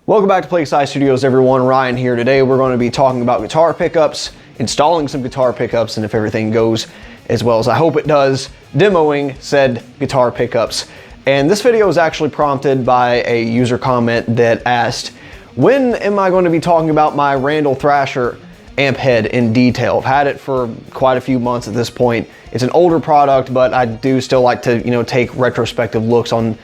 Welcome back to Plague Scythe Studios, everyone. Ryan here. Today we're going to be talking about guitar pickups, installing some guitar pickups, and if everything goes as well as I hope it does, demoing said guitar pickups. And this video was actually prompted by a user comment that asked, when am I going to be talking about my Randall Thrasher amp head in detail? I've had it for quite a few months at this point. It's an older product, but I do still like to, take retrospective looks on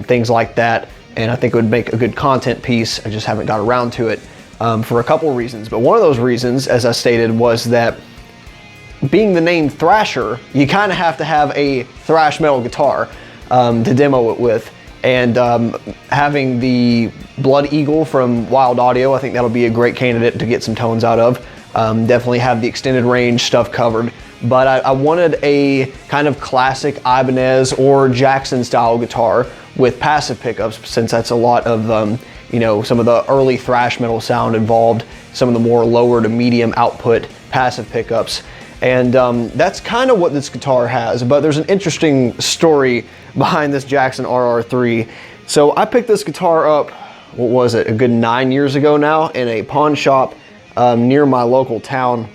things like that. And I think it would make a good content piece. I just haven't got around to it for a couple of reasons. But one of those reasons, as I stated, was that being the name Thrasher, you kind of have to have a thrash metal guitar to demo it with. And having the Blood Eagle from Wild Audio, I think that'll be a great candidate to get some tones out of. Definitely have the extended range stuff covered. But I wanted a kind of classic Ibanez or Jackson style guitar with passive pickups, since that's a lot of some of the early thrash metal sound involved, some of the more lower to medium output passive pickups. And that's kind of what this guitar has, but there's an interesting story behind this Jackson RR3. So I picked this guitar up, what was it, a good 9 years ago now, in a pawn shop near my local town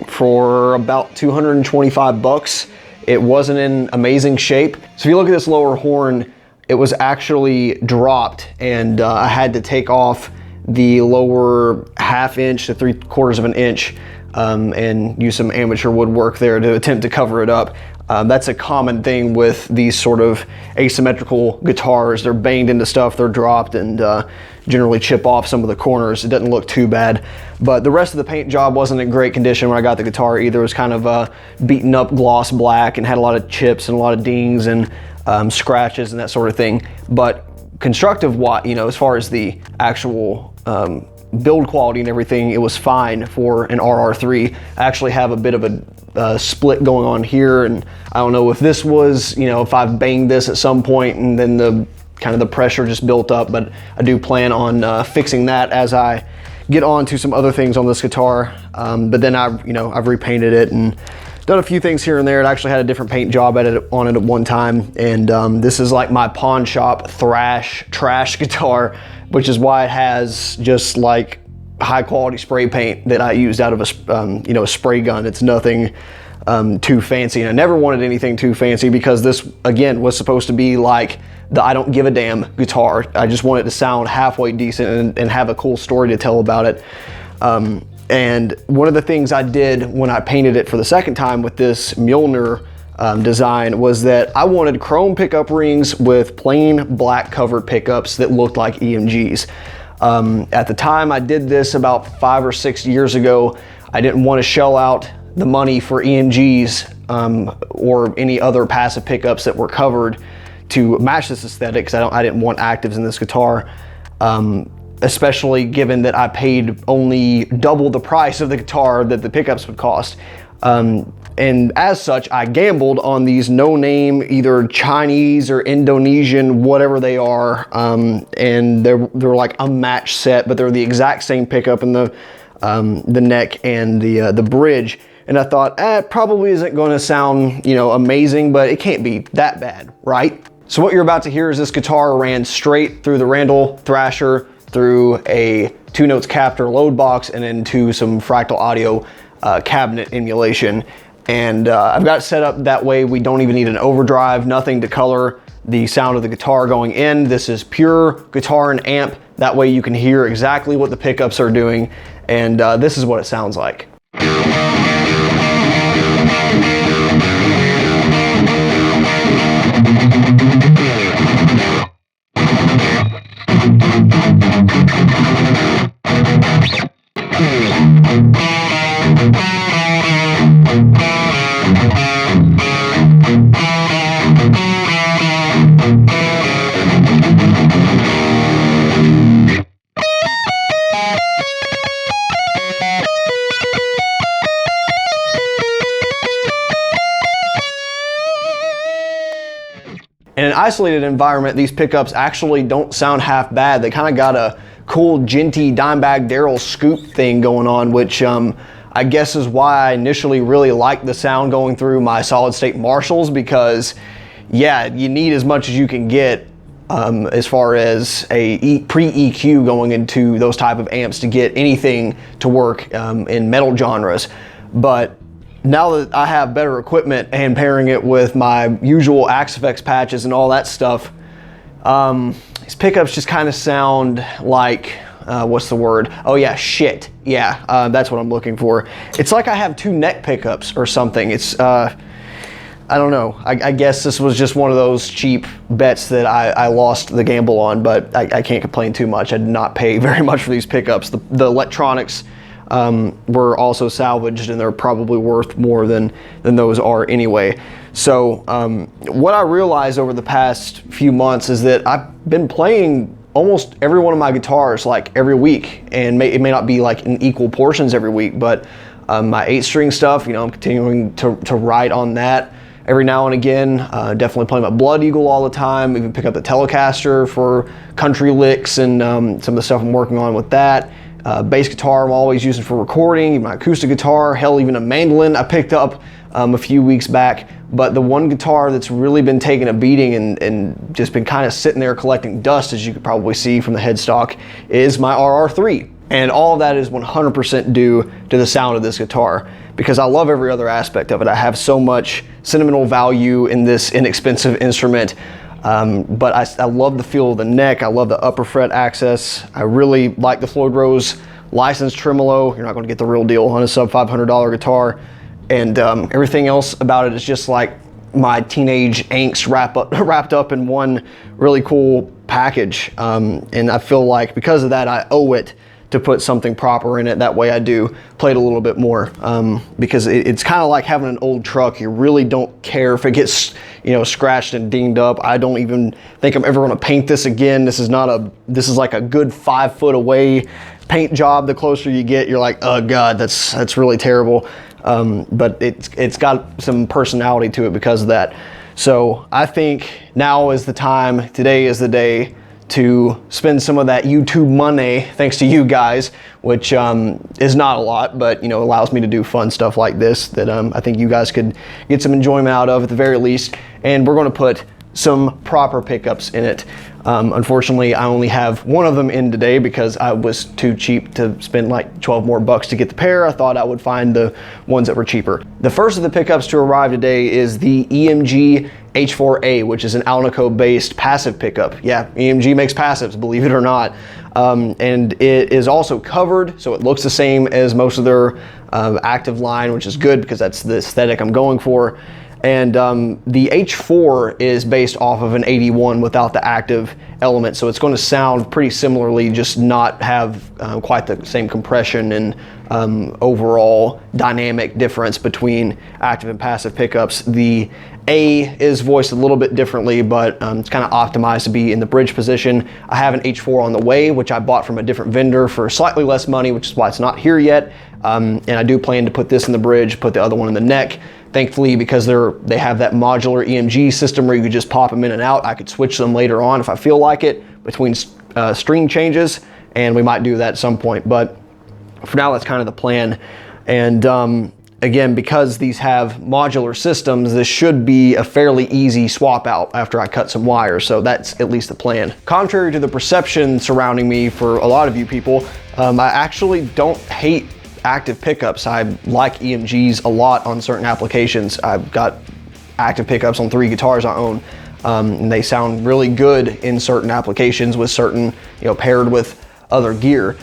for about 225 bucks. It wasn't in amazing shape. So if you look at this lower horn, it was actually dropped, and I had to take off the lower 1/2 inch to 3/4 of an inch and use some amateur woodwork there to attempt to cover it up. That's a common thing with these sort of asymmetrical guitars. They're banged into stuff, they're dropped, and generally chip off some of the corners. It doesn't look too bad, but the rest of the paint job wasn't in great condition when I got the guitar either. It was kind of beaten up gloss black and had a lot of chips and a lot of dings and scratches and that sort of thing. But constructive, as far as the actual build quality and everything, it was fine for an RR3. I actually have a bit of a split going on here, and I don't know if this was, if I've banged this at some point and then the pressure just built up, but I do plan on fixing that as I get on to some other things on this guitar. But then I've repainted it and done a few things here and there. It actually had a different paint job on it at one time, and this is like my pawn shop trash guitar, which is why it has just like high quality spray paint that I used out of a spray gun. It's nothing too fancy, and I never wanted anything too fancy because this again was supposed to be like the I don't give a damn guitar. I just wanted it to sound halfway decent and have a cool story to tell about it. And one of the things I did when I painted it for the second time with this Mjolnir design was that I wanted chrome pickup rings with plain black covered pickups that looked like EMGs. At the time I did this about 5 or 6 years ago, I didn't want to shell out the money for EMGs or any other passive pickups that were covered to match this aesthetic, because I didn't want actives in this guitar. Especially given that I paid only double the price of the guitar that the pickups would cost. And as such, I gambled on these no-name, either Chinese or Indonesian, whatever they are, and they're like a match set, but they're the exact same pickup in the neck and the bridge. And I thought, it probably isn't going to sound, amazing, but it can't be that bad, right? So what you're about to hear is this guitar ran straight through the Randall Thrasher, through a 2-notes captor load box, and into some Fractal Audio cabinet emulation. And I've got it set up that way we don't even need an overdrive, nothing to color the sound of the guitar going in. This is pure guitar and amp. That way you can hear exactly what the pickups are doing, and this is what it sounds like. In an isolated environment, these pickups actually don't sound half bad. They kind of got a cool Genty Dimebag Daryl scoop thing going on, which I guess is why I initially really liked the sound going through my solid state Marshalls, because yeah, you need as much as you can get as far as a pre-EQ going into those type of amps to get anything to work in metal genres. But now that I have better equipment and pairing it with my usual Axe-Fx patches and all that stuff, these pickups just kind of sound like, what's the word? Oh yeah, shit. Yeah, that's what I'm looking for. It's like I have two neck pickups or something. It's, I don't know. I guess this was just one of those cheap bets that I lost the gamble on, but I can't complain too much. I did not pay very much for these pickups. The electronics were also salvaged, and they're probably worth more than those are anyway. So what I realized over the past few months is that I've been playing almost every one of my guitars like every week, and it may not be like in equal portions every week, but my 8-string stuff, you know, I'm continuing to write on that every now and again. Definitely play my Blood Eagle all the time, even pick up the Telecaster for country licks and some of the stuff I'm working on with that. Bass guitar I'm always using for recording, even my acoustic guitar, hell, even a mandolin I picked up a few weeks back. But the one guitar that's really been taking a beating and just been kind of sitting there collecting dust, as you could probably see from the headstock, is my RR3. And all of that is 100% due to the sound of this guitar, because I love every other aspect of it. I have so much sentimental value in this inexpensive instrument. But I love the feel of the neck. I love the upper fret access. I really like the Floyd Rose licensed tremolo. You're not going to get the real deal on a sub $500 guitar. And everything else about it is just like my teenage angst wrapped up in one really cool package. And I feel like because of that, I owe it to put something proper in it. That way I do play it a little bit more, because it's kind of like having an old truck. You really don't care if it gets, you know, scratched and dinged up. I don't even think I'm ever going to paint this again. This is like a good 5 foot away paint job. The closer you get, you're like, oh God, that's really terrible. But it's got some personality to it because of that. So I think now is the time, today is the day to spend some of that YouTube money, thanks to you guys, which is not a lot, but, you know, allows me to do fun stuff like this that I think you guys could get some enjoyment out of at the very least. And we're going to put some proper pickups in it. Unfortunately, I only have one of them in today because I was too cheap to spend like 12 more bucks to get the pair. I thought I would find the ones that were cheaper. The first of the pickups to arrive today is the EMG H4A, which is an Alnico based passive pickup. Yeah, EMG makes passives, believe it or not. And it is also covered, so it looks the same as most of their active line, which is good because that's the aesthetic I'm going for. And the H4 is based off of an 81 without the active element, so it's going to sound pretty similarly, just not have quite the same compression and overall dynamic difference between active and passive pickups. The A is voiced a little bit differently, but it's kind of optimized to be in the bridge position. I have an H4 on the way, which I bought from a different vendor for slightly less money, which is why it's not here yet. And I do plan to put this in the bridge, put the other one in the neck. Thankfully, because they have that modular EMG system where you could just pop them in and out, I could switch them later on if I feel like it between string changes, and we might do that at some point. But for now, that's kind of the plan. And again, because these have modular systems, this should be a fairly easy swap out after I cut some wires. So that's at least the plan. Contrary to the perception surrounding me for a lot of you people, I actually don't hate active pickups. I like EMGs a lot on certain applications. I've got active pickups on 3 guitars I own, and they sound really good in certain applications with certain, you know, paired with other gear.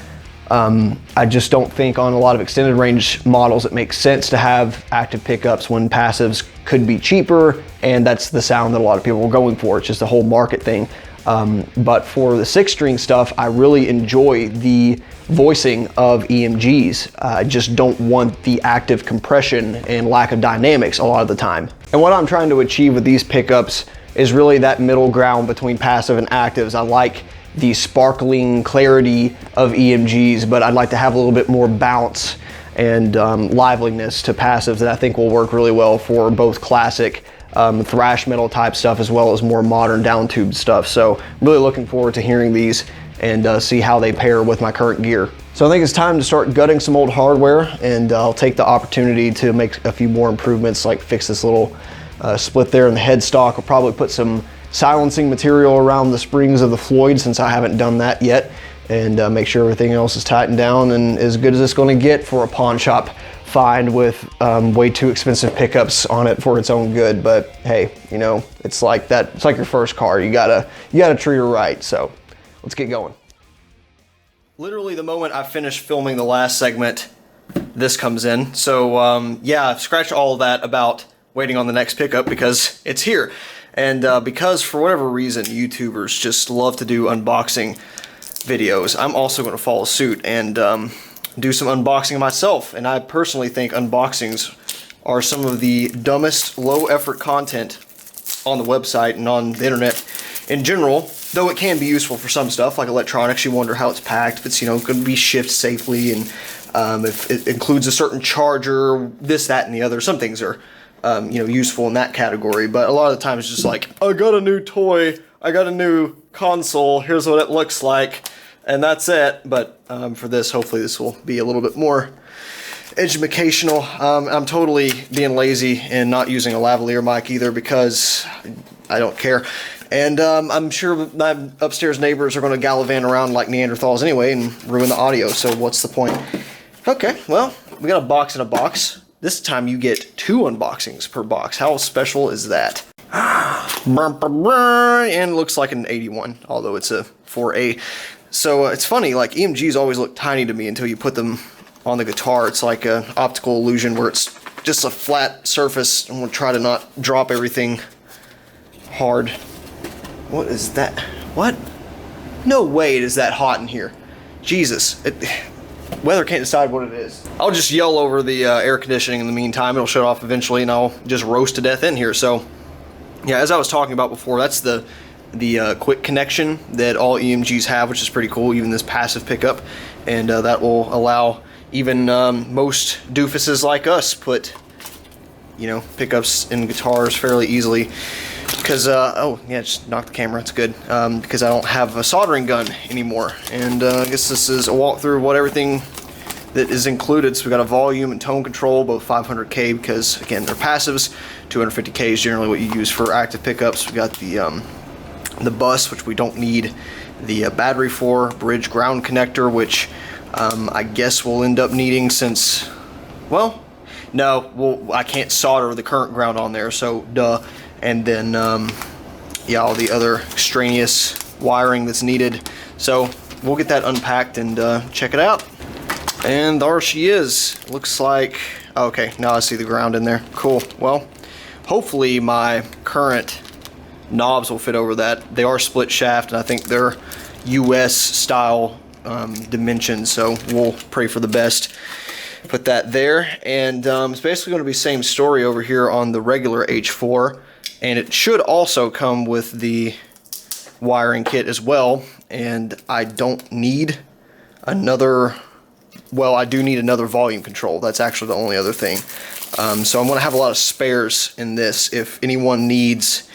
I just don't think on a lot of extended range models it makes sense to have active pickups when passives could be cheaper, and that's the sound that a lot of people are going for. It's just a whole market thing. But for the 6-string stuff, I really enjoy the voicing of EMGs. I just don't want the active compression and lack of dynamics a lot of the time. And what I'm trying to achieve with these pickups is really that middle ground between passive and actives. I like the sparkling clarity of EMGs, but I'd like to have a little bit more bounce and liveliness to passives that I think will work really well for both classic thrash metal type stuff as well as more modern down tube stuff. So I'm really looking forward to hearing these and see how they pair with my current gear. So I think it's time to start gutting some old hardware, and I'll take the opportunity to make a few more improvements, like fix this little split there in the headstock. I'll probably put some silencing material around the springs of the Floyd, since I haven't done that yet, and make sure everything else is tightened down and as good as it's going to get for a pawn shop find with way too expensive pickups on it for its own good. But hey, you know, it's like that. It's like your first car. You gotta treat her right. So let's get going. Literally the moment I finished filming the last segment, this comes in. So yeah, I've scratched all of that about waiting on the next pickup because it's here. And because for whatever reason, YouTubers just love to do unboxing videos, I'm also going to follow suit and do some unboxing myself. And I personally think unboxings are some of the dumbest low effort content on the website and on the internet in general, though it can be useful for some stuff like electronics. You wonder how it's packed, if it's, you know, going to be shipped safely, and if it includes a certain charger, this, that, and the other. Some things are you know, useful in that category, but a lot of the time it's just like, I got a new toy, I got a new console, here's what it looks like, and that's it. But for this, hopefully this will be a little bit more educational. I'm totally being lazy and not using a lavalier mic either because I don't care. And I'm sure my upstairs neighbors are going to gallivant around like Neanderthals anyway and ruin the audio, so what's the point? Okay, well, we got a box in a box. This time you get 2 unboxings per box. How special is that? And it looks like an 81, although it's a 4A. So it's funny, like EMGs always look tiny to me until you put them on the guitar. It's like an optical illusion where it's just a flat surface, and we'll try to not drop everything hard. What is that? What? No way it is that hot in here. Jesus. Weather can't decide what it is. I'll just yell over the air conditioning in the meantime. It'll shut off eventually, and I'll just roast to death in here. So, yeah, as I was talking about before, that's the quick connection that all EMGs have, which is pretty cool, even this passive pickup. And that will allow even most doofuses like us put, you know, pickups in guitars fairly easily. Because, oh, yeah, just knocked the camera, it's good. Because I don't have a soldering gun anymore. And I guess this is a walkthrough of what everything that is included. So we got a volume and tone control, both 500K, because, again, they're passives. 250K is generally what you use for active pickups. We got the bus, which we don't need the battery for. Bridge ground connector, which I guess we'll end up needing since, well, no, well, I can't solder the current ground on there, so duh. And then, yeah, all the other extraneous wiring that's needed. So we'll get that unpacked and check it out. And there she is. Looks like, okay, now I see the ground in there. Cool. Well, hopefully my current knobs will fit over that. They are split shaft, and I think they're US style dimensions, so we'll pray for the best. Put that there, and it's basically going to be same story over here on the regular H4. And it should also come with the wiring kit as well. And I don't need another, well, I do need another volume control. That's actually the only other thing. So I'm going to have a lot of spares in this. If anyone needs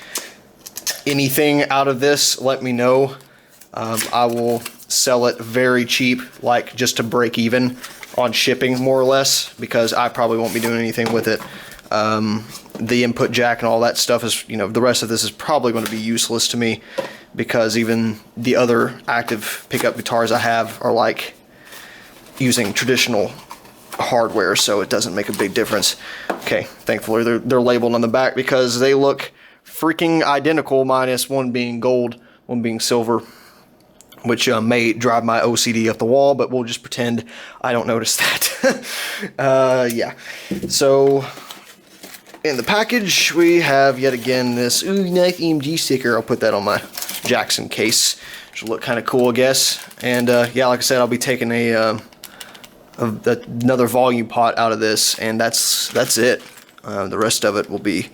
anything out of this, let me know. I will sell it very cheap, like just to break even on shipping, more or less, because I probably won't be doing anything with it. The input jack and all that stuff is, you know, the rest of this is probably going to be useless to me, because even the other active pickup guitars I have are like using traditional hardware, so it doesn't make a big difference. Okay, thankfully they're labeled on the back because they look freaking identical, minus one being gold, one being silver, which may drive my OCD up the wall, but we'll just pretend I don't notice that. Yeah, so in the package, we have yet again this nice EMG sticker. I'll put that on my Jackson case. Should look kind of cool, I guess. And yeah, like I said, I'll be taking another volume pot out of this, and that's it. The rest of it will be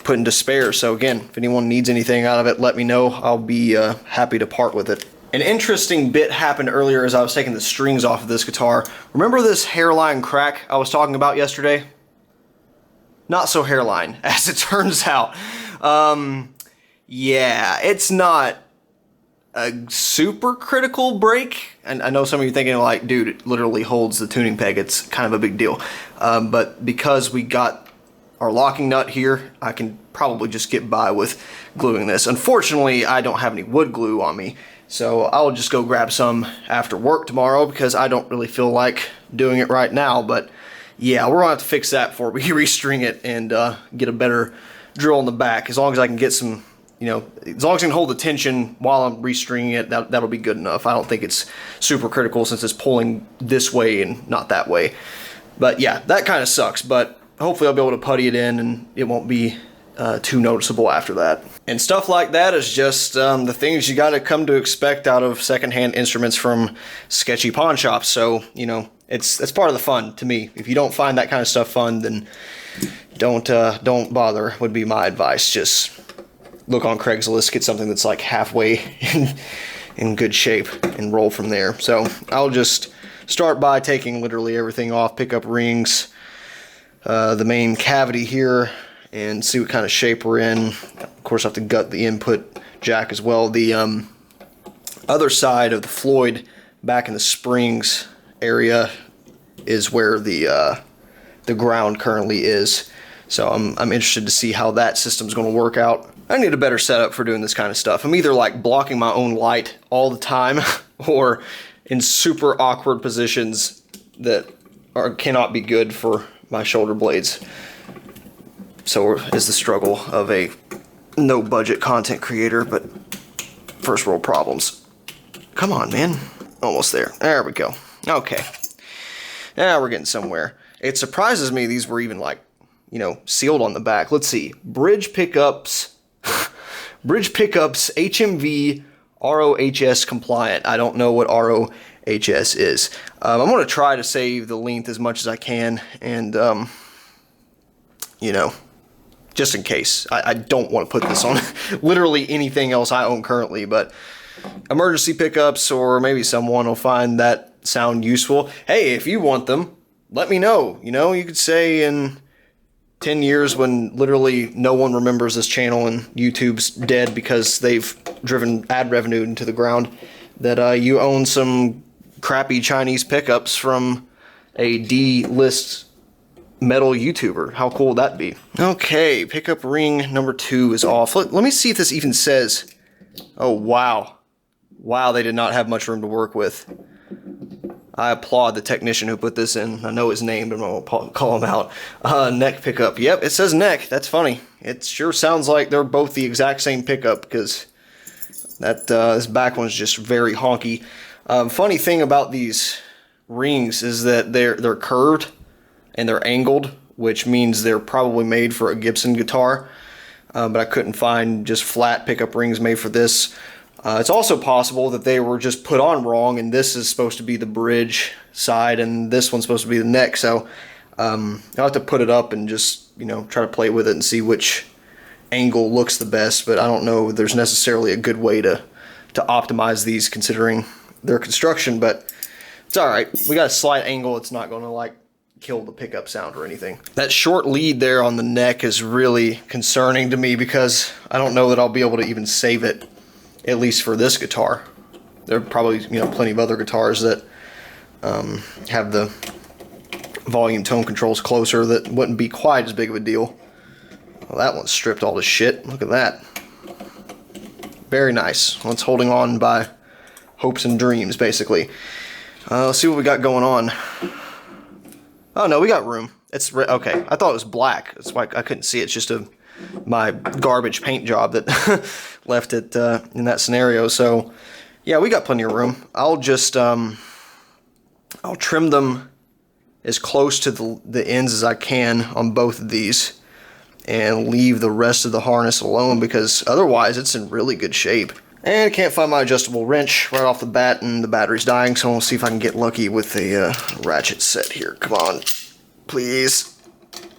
put into spare. So again, if anyone needs anything out of it, let me know. I'll be happy to part with it. An interesting bit happened earlier as I was taking the strings off of this guitar. Remember this hairline crack I was talking about yesterday? Not so hairline, as it turns out. Yeah, it's not a super critical break. And I know some of you are thinking like, dude, it literally holds the tuning peg. It's kind of a big deal. But because we got our locking nut here, I can probably just get by with gluing this. Unfortunately, I don't have any wood glue on me, so I'll just go grab some after work tomorrow because I don't really feel like doing it right now. But yeah, we're gonna have to fix that before we restring it and get a better drill in the back. As long as I can get some, you know, as long as I can hold the tension while I'm restringing it, that'll be good enough. I don't think it's super critical since it's pulling this way and not that way. But yeah, that kind of sucks, but hopefully I'll be able to putty it in and it won't be too noticeable after that. And stuff like that is just the things you got to come to expect out of secondhand instruments from sketchy pawn shops. So, you know, it's part of the fun to me. If you don't find that kind of stuff fun, then don't bother, would be my advice. Just look on Craigslist, get something that's like halfway in good shape and roll from there. So I'll just start by taking literally everything off, pick up rings, the main cavity here, and see what kind of shape we're in. Of course, I have to gut the input jack as well. The other side of the Floyd, back in the springs area, is where the ground currently is. So I'm interested to see how that system's going to work out. I need a better setup for doing this kind of stuff. I'm either like blocking my own light all the time or in super awkward positions that cannot be good for my shoulder blades. So is the struggle of a no budget content creator, but first world problems. Come on, man. Almost there. There we go. Okay. Now we're getting somewhere. It surprises me these were even like, you know, sealed on the back. Let's see. Bridge pickups. Bridge pickups HMV ROHS compliant. I don't know what ROHS is. I'm going to try to save the length as much as I can, and you know, just in case. I don't want to put this on literally anything else I own currently, but emergency pickups, or maybe someone will find that sound useful. Hey, if you want them, let me know. You know, you could say in 10 years when literally no one remembers this channel and YouTube's dead because they've driven ad revenue into the ground, that you own some crappy Chinese pickups from a D-list metal YouTuber. How cool would that be? Okay, pickup ring number 2 is off. Let me see if this even says... Oh, wow. Wow, they did not have much room to work with. I applaud the technician who put this in. I know his name, but I'm going to call him out. Neck pickup. Yep, it says neck. That's funny. It sure sounds like they're both the exact same pickup, because that this back one's just very honky. Funny thing about these rings is that they're curved and they're angled, which means they're probably made for a Gibson guitar. But I couldn't find just flat pickup rings made for this. It's also possible that they were just put on wrong, and this is supposed to be the bridge side and this one's supposed to be the neck. So I'll have to put it up and just, you know, try to play with it and see which angle looks the best. But I don't know if there's necessarily a good way to optimize these considering their construction, but it's all right. We got a slight angle. It's not going to like kill the pickup sound or anything. That short lead there on the neck is really concerning to me because I don't know that I'll be able to even save it, at least for this guitar. There are probably, you know, plenty of other guitars that have the volume tone controls closer that wouldn't be quite as big of a deal. Well, that one's stripped all to shit. Look at that. Very nice. Well, it's holding on by hopes and dreams, basically. Let's see what we got going on. Oh no, we got room. It's okay. I thought it was black. That's why I couldn't see it. It's just my garbage paint job that left it in that scenario. So yeah, we got plenty of room. I'll just I'll trim them as close to the ends as I can on both of these, and leave the rest of the harness alone because otherwise it's in really good shape. And I can't find my adjustable wrench right off the bat, and the battery's dying, so we'll see if I can get lucky with a ratchet set here. Come on, please.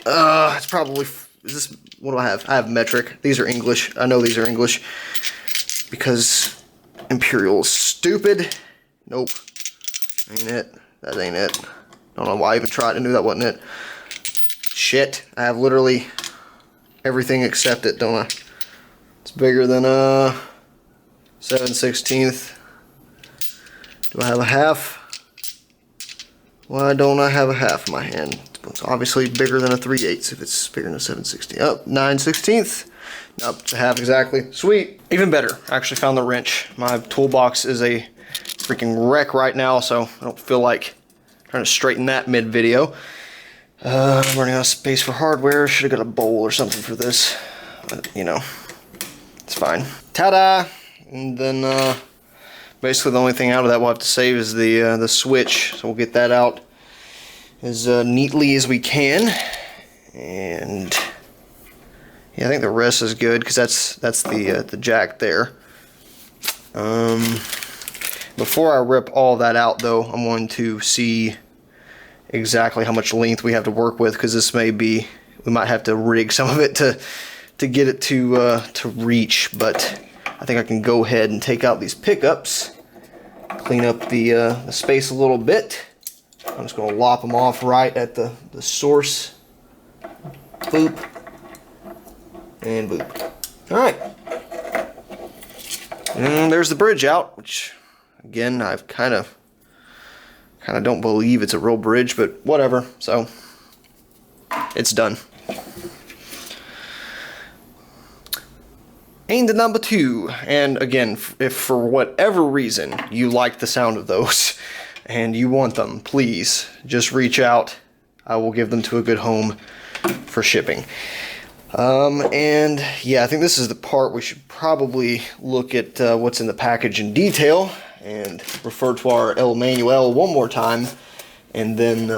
It's probably... Is this... What do I have? I have metric. These are English. I know these are English because Imperial is stupid. Nope. Ain't it. That ain't it. Don't know why I even tried. I knew that wasn't it. Shit. I have literally everything except it, don't I? It's bigger than 7/16. Do I have a half? Why don't I have a half in my hand? It's obviously bigger than a 3/8 if it's bigger than a 7/16. Oh, 9/16. Nope, it's a half exactly. Sweet. Even better, I actually found the wrench. My toolbox is a freaking wreck right now, so I don't feel like trying to straighten that mid-video. I'm running out of space for hardware. Should have got a bowl or something for this. But, you know, it's fine. Ta-da! And then, basically the only thing out of that we'll have to save is the switch. So we'll get that out as neatly as we can. And yeah, I think the rest is good because that's the jack there. Before I rip all that out though, I'm going to see exactly how much length we have to work with, because this may be, we might have to rig some of it to get it to reach. But I think I can go ahead and take out these pickups, clean up the space a little bit. I'm just going to lop them off right at the source. Boop. And boop. Alright. And there's the bridge out, which, again, I've kind of don't believe it's a real bridge, but whatever. So, it's done. And number 2, and again, if for whatever reason you like the sound of those and you want them, please just reach out. I will give them to a good home for shipping. And yeah, I think this is the part we should probably look at what's in the package in detail and refer to our El Manual one more time, and then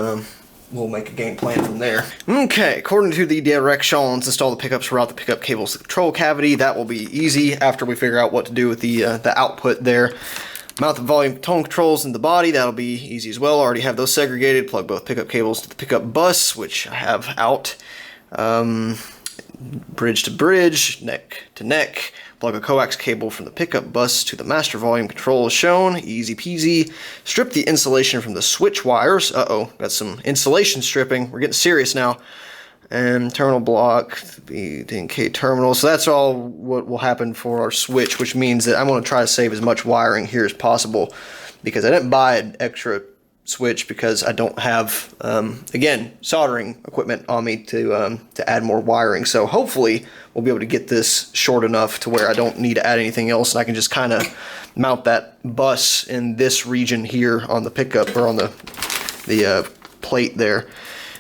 we'll make a game plan from there. Okay, according to the directions, install the pickups, route the pickup cables to the control cavity. That will be easy after we figure out what to do with the output there. Mount the volume tone controls in the body. That'll be easy as well. Already have those segregated. Plug both pickup cables to the pickup bus, which I have out. Bridge to bridge, neck to neck. Plug a coax cable from the pickup bus to the master volume control as shown. Easy peasy. Strip the insulation from the switch wires. Uh-oh, got some insulation stripping. We're getting serious now. And terminal block, the DNK terminal. So that's all what will happen for our switch, which means that I'm going to try to save as much wiring here as possible, because I didn't buy an extra switch because I don't have, again, soldering equipment on me to add more wiring. So hopefully we'll be able to get this short enough to where I don't need to add anything else, and I can just kind of mount that bus in this region here on the pickup, or on the plate there,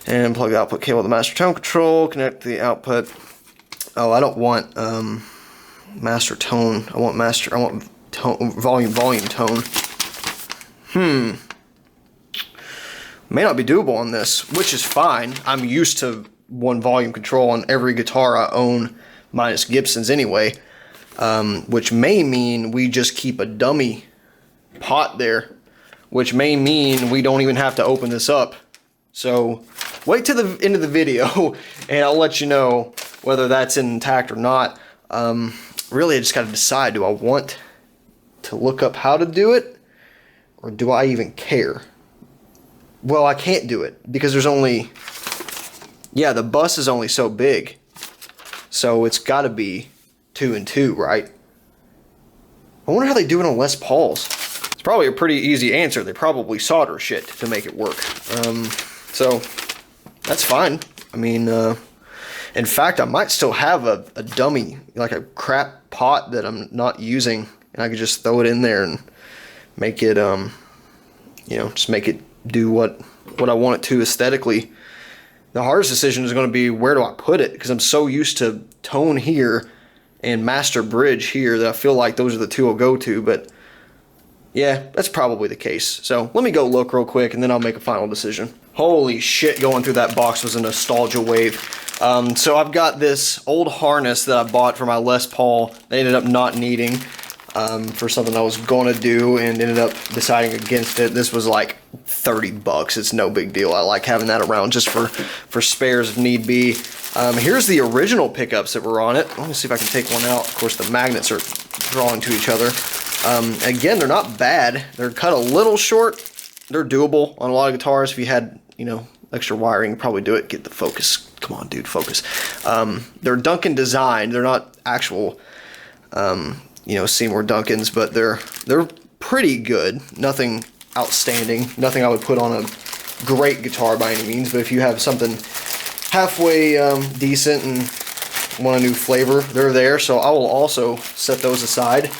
and plug the output cable to the master tone control, connect the output. Oh, I don't want master tone. I want tone, volume tone. May not be doable on this, which is fine. I'm used to one volume control on every guitar I own, minus Gibson's anyway, which may mean we just keep a dummy pot there, which may mean we don't even have to open this up. So wait till the end of the video and I'll let you know whether that's intact or not. Really, I just got to decide, do I want to look up how to do it, or do I even care? Well, I can't do it because there's only, yeah, the bus is only so big. So it's got to be 2 and 2, right? I wonder how they do it on Les Pauls. It's probably a pretty easy answer. They probably solder shit to make it work. So that's fine. I mean, in fact, I might still have a dummy, like a crap pot that I'm not using, and I could just throw it in there and make it, you know, just make it do what I want it to aesthetically. The hardest decision is going to be, where do I put it? Because I'm so used to tone here and master bridge here that I feel like those are the two I'll go to. But yeah, that's probably the case. So let me go look real quick and then I'll make a final decision. Holy shit, going through that box was a nostalgia wave. So I've got this old harness that I bought for my Les Paul. They ended up not needing for something I was going to do, and ended up deciding against it. This was like $30. It's no big deal. I like having that around just for spares if need be. Here's the original pickups that were on it. Let me see if I can take one out. Of course, the magnets are drawing to each other. Again, they're not bad. They're cut a little short. They're doable on a lot of guitars. If you had, you know, extra wiring, probably do it. Get the focus. Come on, dude, focus. They're Duncan designed. They're not actual, you know, Seymour Duncans, but they're pretty good. Nothing outstanding. Nothing I would put on great guitar by any means, but if you have something halfway decent and want a new flavor, they're there. So I will also set those aside,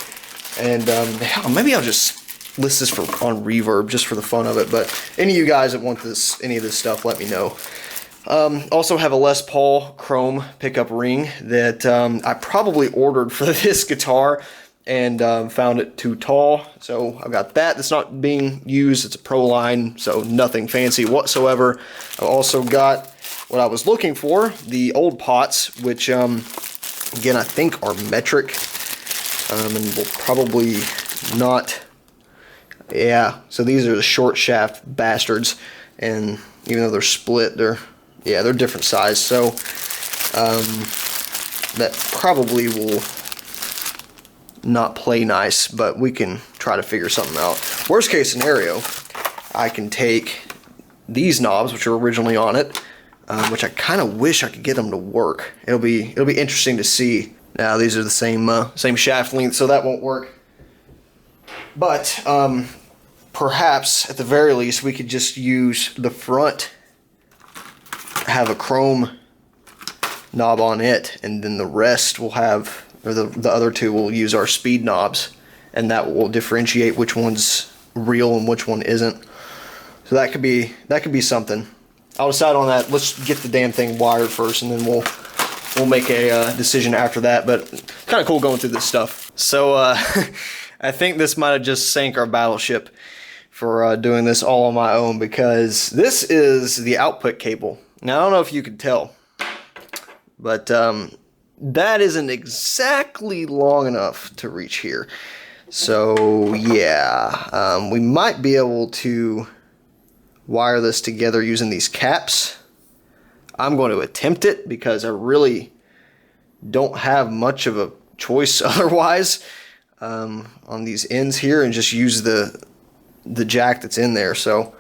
and hell, maybe I'll just list this on Reverb just for the fun of it. But any of you guys that want any of this stuff, let me know. Also have a Les Paul chrome pickup ring that I probably ordered for this guitar and found it too tall, so I've got that. That's not being used. It's a Pro line, so nothing fancy whatsoever. I've also got what I was looking for, the old pots, which again I think are metric, and will probably not. Yeah, so these are the short shaft bastards, and even though they're split, they're different size, so that probably will not play nice, but we can try to figure something out. Worst case scenario, I can take these knobs, which are originally on it, which I kind of wish I could get them to work. It'll be interesting to see. Now these are the same shaft length, so that won't work. But perhaps at the very least we could just use the front, have a chrome knob on it, and then the rest will have, or the other two will use our speed knobs, and that will differentiate which one's real and which one isn't. So that could be something. I'll decide on that. Let's get the damn thing wired first, and then we'll make a decision after that. But it's kind of cool going through this stuff. So I think this might have just sank our battleship for doing this all on my own, because this is the output cable. Now I don't know if you could tell, but that isn't exactly long enough to reach here. So yeah, we might be able to wire this together using these caps. I'm going to attempt it because I really don't have much of a choice otherwise on these ends here, and just use the jack that's in there. So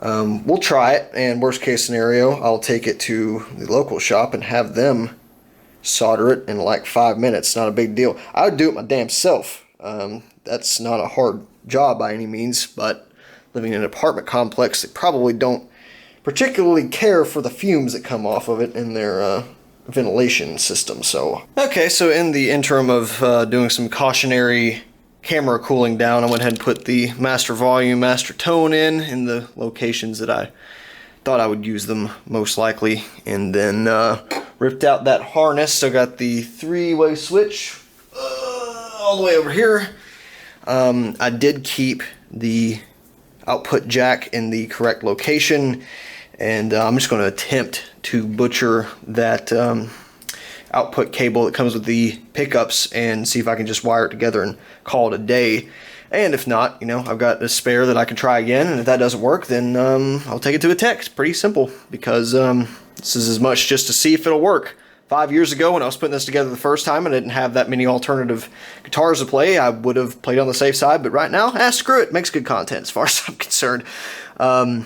we'll try it, and worst case scenario, I'll take it to the local shop and have them solder it in like 5 minutes. Not a big deal. I would do it my damn self. That's not a hard job by any means, but living in an apartment complex, they probably don't particularly care for the fumes that come off of it in their ventilation system. So okay, so in the interim of doing some cautionary camera cooling down, I went ahead and put the master volume, master tone in the locations that I thought I would use them most likely, and then ripped out that harness. So got the 3-way switch all the way over here. I did keep the output jack in the correct location, and I'm just going to attempt to butcher that output cable that comes with the pickups and see if I can just wire it together and call it a day. And if not, you know, I've got a spare that I can try again, and if that doesn't work, then I'll take it to a tech. It's pretty simple, because this is as much just to see if it'll work. 5 years ago, when I was putting this together the first time and I didn't have that many alternative guitars to play, I would have played on the safe side. But right now, screw it. Makes good content as far as I'm concerned. And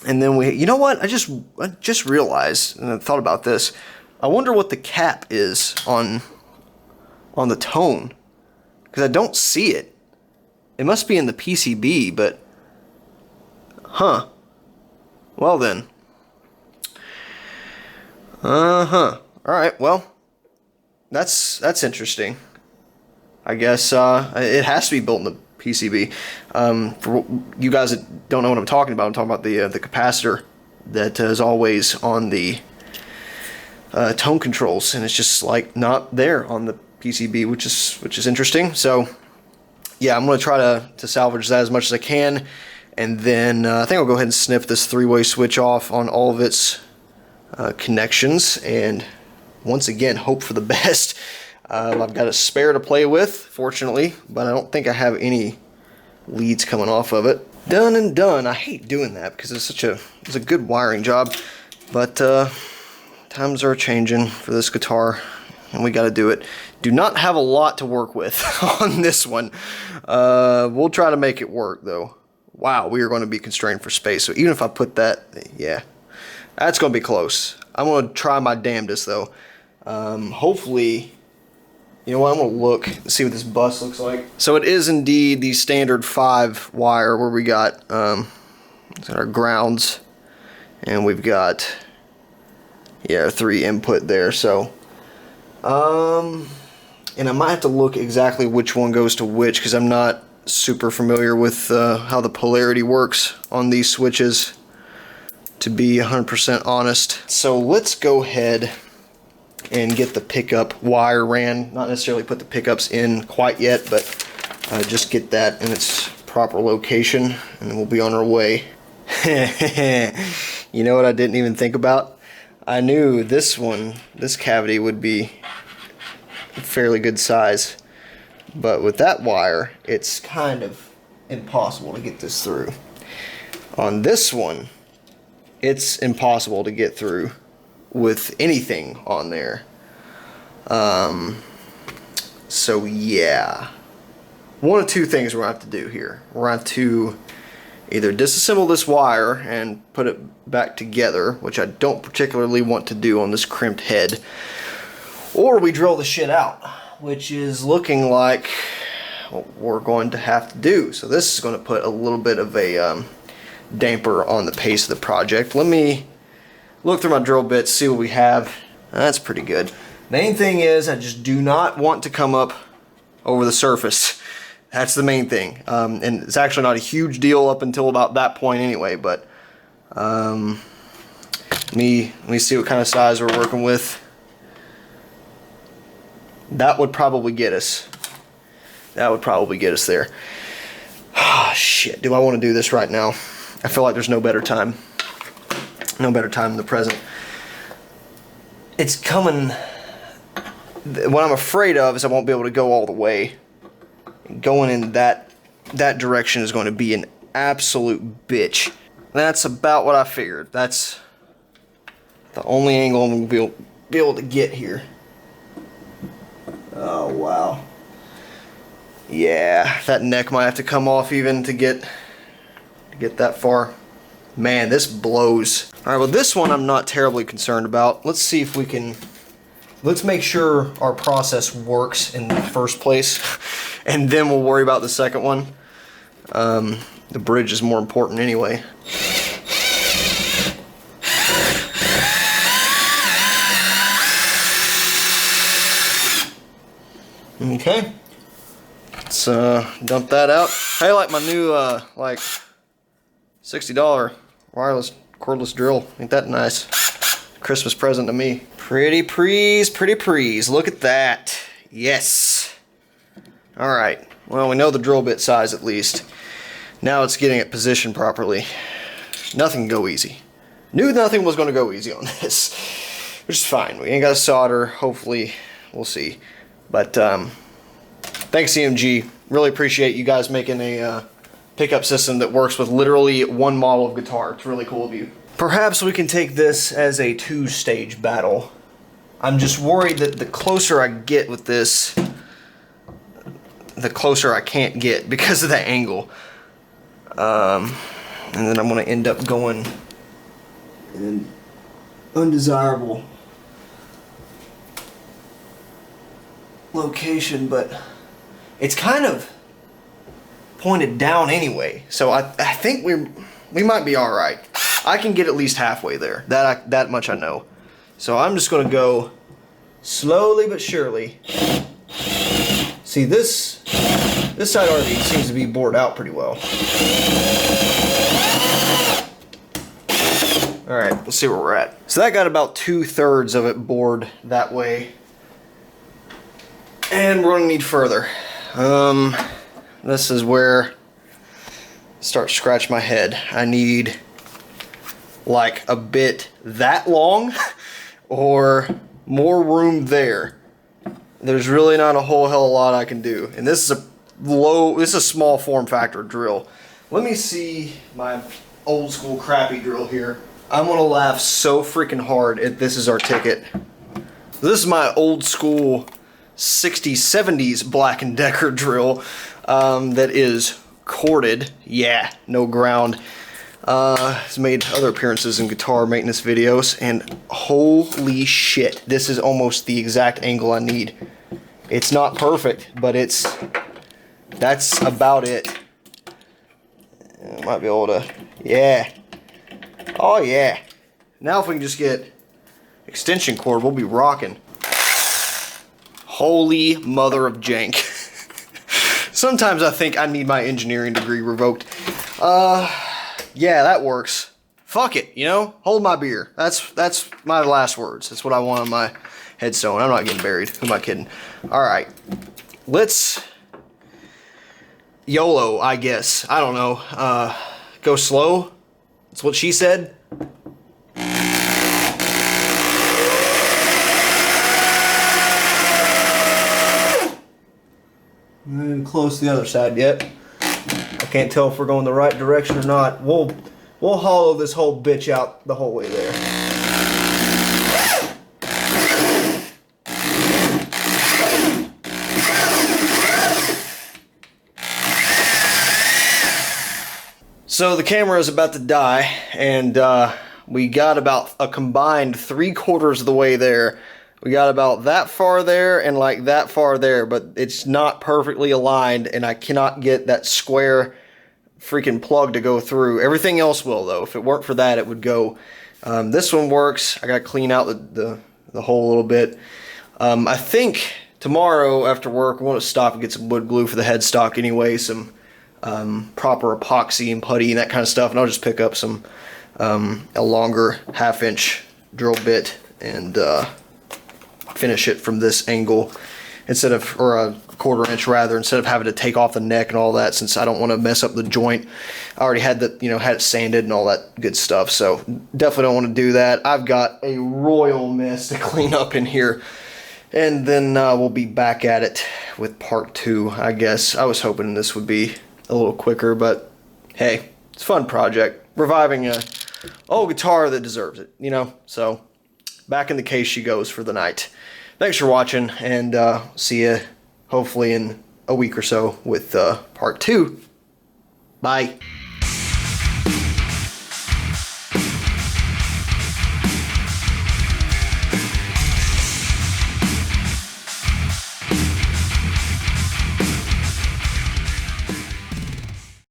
then you know what? I just realized, and I thought about this. I wonder what the cap is on the tone, because I don't see it. It must be in the PCB, but huh. Well then. Alright, well, that's interesting. I guess it has to be built in the PCB. For you guys that don't know what I'm talking about the capacitor that is always on the tone controls, and it's just like not there on the PCB, which is interesting. So yeah, I'm going to try to salvage that as much as I can, and then I think I'll go ahead and snip this 3-way switch off on all of its connections, and once again hope for the best. I've got a spare to play with, fortunately, but I don't think I have any leads coming off of it. Done and done. I hate doing that because it's a good wiring job, but times are changing for this guitar, and we got to do it. Do not have a lot to work with on this one. We'll try to make it work though. Wow, we are going to be constrained for space, so even if I put that, yeah, that's going to be close. I'm going to try my damnedest though. Hopefully, you know what, I'm going to look and see what this bus looks like. So it is indeed the standard 5 wire where we got These are our grounds, and we've got, yeah, 3 input there. So, and I might have to look exactly which one goes to which, because I'm not super familiar with how the polarity works on these switches, to be 100% honest. So let's go ahead and get the pickup wire ran. Not necessarily put the pickups in quite yet, but just get that in its proper location, and then we'll be on our way. You know what I didn't even think about? I knew this cavity would be a fairly good size, but with that wire, it's kind of impossible to get this through. On this one, it's impossible to get through with anything on there. So yeah, one of 2 things we're going to have to do here. We're going to have to either disassemble this wire and put it back together, which I don't particularly want to do on this crimped head, or we drill the shit out, which is looking like what we're going to have to do. So this is going to put a little bit of a damper on the pace of the project. Let me look through my drill bits, see what we have. That's pretty good. Main thing is I just do not want to come up over the surface. That's the main thing. And it's actually not a huge deal up until about that point anyway, but let me see what kind of size we're working with. That would probably get us. That would probably get us there. Ah, shit. Do I want to do this right now? I feel like there's no better time. No better time than the present. It's coming. What I'm afraid of is I won't be able to go all the way. Going in that direction is going to be an absolute bitch. That's about what I figured. That's the only angle I'm going to be able to get here. Oh, wow. Yeah, that neck might have to come off even to get that far. Man, this blows. All right, well, this one I'm not terribly concerned about. Let's see if we can... Let's make sure our process works in the first place, and then we'll worry about the second one. The bridge is more important anyway. Okay, let's dump that out. Hey, like my new like $60 wireless cordless drill. Ain't that nice? Christmas present to me. Pretty please, pretty please. Look at that. Yes. All right. Well, we know the drill bit size at least. Now it's getting it positioned properly. Nothing can go easy. Knew nothing was going to go easy on this, which is fine. We ain't got to solder. Hopefully, we'll see. But thanks, EMG. Really appreciate you guys making a pickup system that works with literally one model of guitar. It's really cool of you. Perhaps we can take this as a 2-stage battle. I'm just worried that the closer I get with this, the closer I can't get because of that angle. And then I'm going to end up going in an undesirable location, but it's kind of pointed down anyway, so I think we might be all right. I can get at least halfway there. That much I know. So I'm just gonna go slowly but surely. See, this side already seems to be bored out pretty well. All right, let's see where we're at. So that got about 2/3 of it bored that way. And we're gonna need further. This is where I start to scratch my head. I need like a bit that long or more room there. There's really not a whole hell of a lot I can do. And this is a small form factor drill. Let me see my old school crappy drill here. I'm gonna laugh so freaking hard if this is our ticket. This is my old school 60s, 70s Black & Decker drill that is corded. Yeah, no ground. It's made other appearances in guitar maintenance videos, and holy shit, this is almost the exact angle I need. It's not perfect, but that's about it. Might be able to, yeah. Oh yeah. Now if we can just get extension cord, we'll be rocking. Holy mother of jank. Sometimes I think I need my engineering degree revoked. Yeah, that works. Fuck it, you know? Hold my beer. That's my last words. That's what I want on my headstone. I'm not getting buried. Who am I kidding? Alright. Let's YOLO, I guess. I don't know. Go slow. That's what she said. And close to the other side yet. I can't tell if we're going the right direction or not. We'll hollow this whole bitch out the whole way there. So the camera is about to die, and we got about a combined 3/4 of the way there. We got about that far there and like that far there, but it's not perfectly aligned, and I cannot get that square freaking plug to go through. Everything else will, though. If it weren't for that, it would go. This one works. I gotta clean out the hole a little bit. I think tomorrow after work, I want to stop and get some wood glue for the headstock anyway, some proper epoxy and putty and that kind of stuff, and I'll just pick up some a longer 1/2-inch drill bit and finish it from this angle instead of, or a 1/4 inch rather, instead of having to take off the neck and all that, since I don't want to mess up the joint. I already had the, you know, had it sanded and all that good stuff, so definitely don't want to do that. I've got a royal mess to clean up in here, and then we'll be back at it with part 2, I guess. I was hoping this would be a little quicker, but hey, it's a fun project. Reviving a old guitar that deserves it, you know? So back in the case she goes for the night. Thanks for watching, and see you hopefully in a week or so with part 2. Bye.